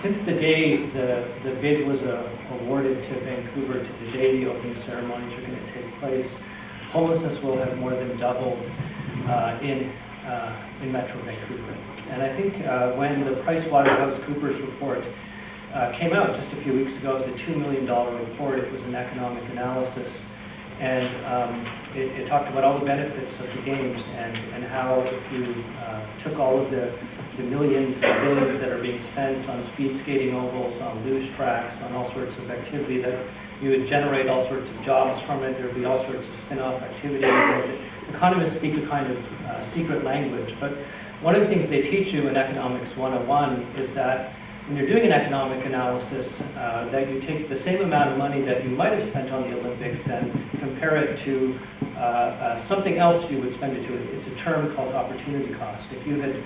since the day the bid was awarded to Vancouver to the day the opening ceremonies are going to take place, homelessness will have more than doubled in Metro Vancouver. And I think when the PricewaterhouseCoopers report came out just a few weeks ago, it was a $2 million report. It was an economic analysis, and it talked about all the benefits of the games and how if you took all of the millions and billions that are being spent on speed skating ovals, on luge tracks, on all sorts of activity, that you would generate all sorts of jobs from it. There would be all sorts of spin-off activities. Economists speak a kind of secret language, but one of the things they teach you in Economics 101 is that when you're doing an economic analysis, that you take the same amount of money that you might have spent on the Olympics and compare it to something else you would spend it to. It's a term called opportunity cost. If you had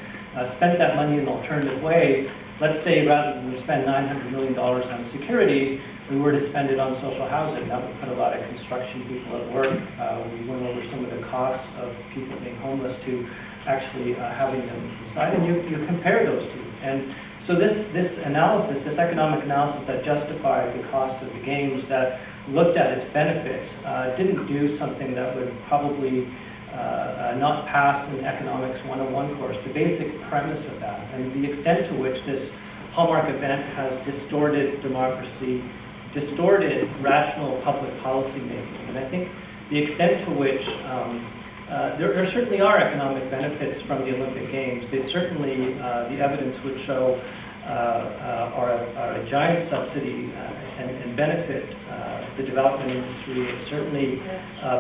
spent that money in an alternative way, let's say rather than spend $900 million on security, we were to spend it on social housing. That would put a lot of construction people at work. We went over some of the costs of people being homeless to actually having them inside, and you compare those two. And so this analysis, this economic analysis that justified the cost of the games, that looked at its benefits, didn't do something that would probably not pass an Economics 101 course. The basic premise of that, and the extent to which this hallmark event has distorted democracy, distorted rational public policy making. And I think the extent to which there certainly are economic benefits from the Olympic Games. They certainly, the evidence would show, are a giant subsidy and benefit the development industry. It certainly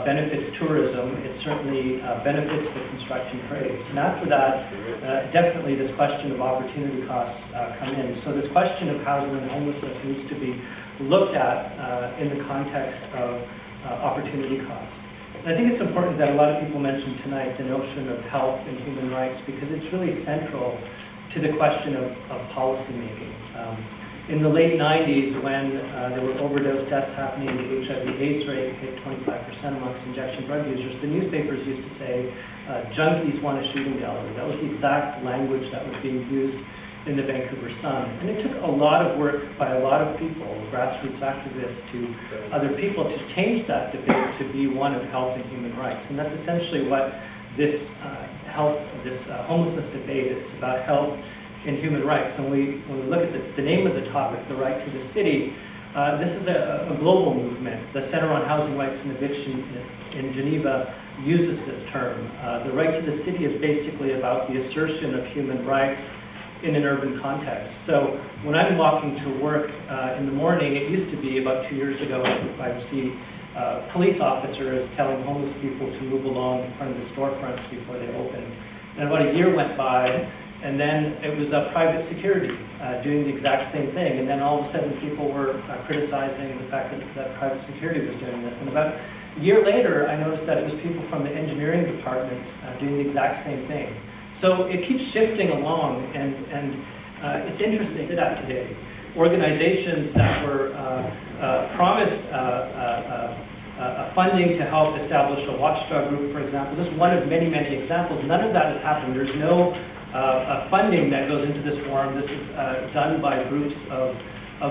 benefits tourism. It certainly benefits the construction trades. And after that, definitely this question of opportunity costs come in. So this question of housing and homelessness needs to be looked at in the context of opportunity costs. And I think it's important that a lot of people mention tonight the notion of health and human rights, because it's really central to the question of policy making. In the late 90s, when there were overdose deaths happening, the HIV/AIDS rate hit 25% amongst injection drug users, the newspapers used to say, junkies want a shooting gallery. That was the exact language that was being used in the Vancouver Sun. And it took a lot of work by a lot of people, grassroots activists to other people, to change that debate to be one of health and human rights. And that's essentially what this homelessness debate is about: health and human rights. And when we look at the name of the topic, the right to the city, this is a global movement. The Center on Housing Rights and Eviction in Geneva uses this term. The right to the city is basically about the assertion of human rights in an urban context. So when I'm walking to work in the morning, it used to be about 2 years ago, I'd see police officers telling homeless people to move along in front of the storefronts before they opened. And about a year went by, and then it was private security doing the exact same thing. And then all of a sudden people were criticizing the fact that private security was doing this. And about a year later, I noticed that it was people from the engineering department doing the exact same thing. So it keeps shifting along, and it's interesting that today, organizations that were promised funding to help establish a watchdog group, for example, this is one of many, many examples. None of that has happened. There's no funding that goes into this forum. This is done by groups of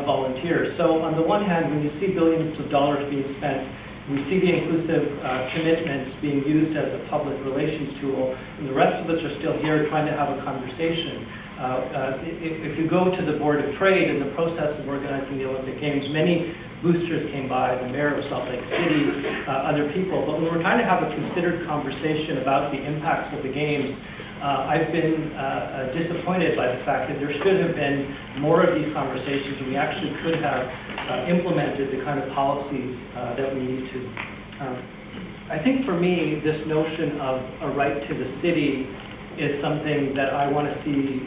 volunteers. So on the one hand, when you see billions of dollars being spent, we see the inclusive commitments being used as a public relations tool, and the rest of us are still here trying to have a conversation. If you go to the Board of Trade in the process of organizing the Olympic Games, many boosters came by, the mayor of Salt Lake City, other people, but when we're trying to have a considered conversation about the impacts of the Games, I've been disappointed by the fact that there should have been more of these conversations, and we actually could have implemented the kind of policies that we need to. I think for me, this notion of a right to the city is something that I want to see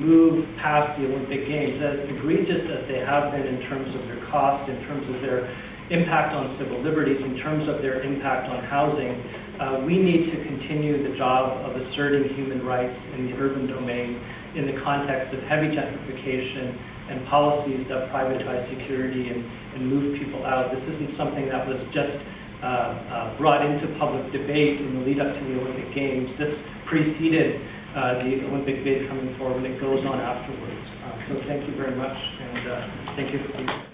move past the Olympic Games. As egregious as they have been in terms of their cost, in terms of their impact on civil liberties, in terms of their impact on housing, we need to continue the job of asserting human rights in the urban domain in the context of heavy gentrification and policies that privatize security and move people out. This isn't something that was just brought into public debate in the lead up to the Olympic Games. This preceded the Olympic bid coming forward, and it goes on afterwards. So thank you very much. very much, and thank you for being here.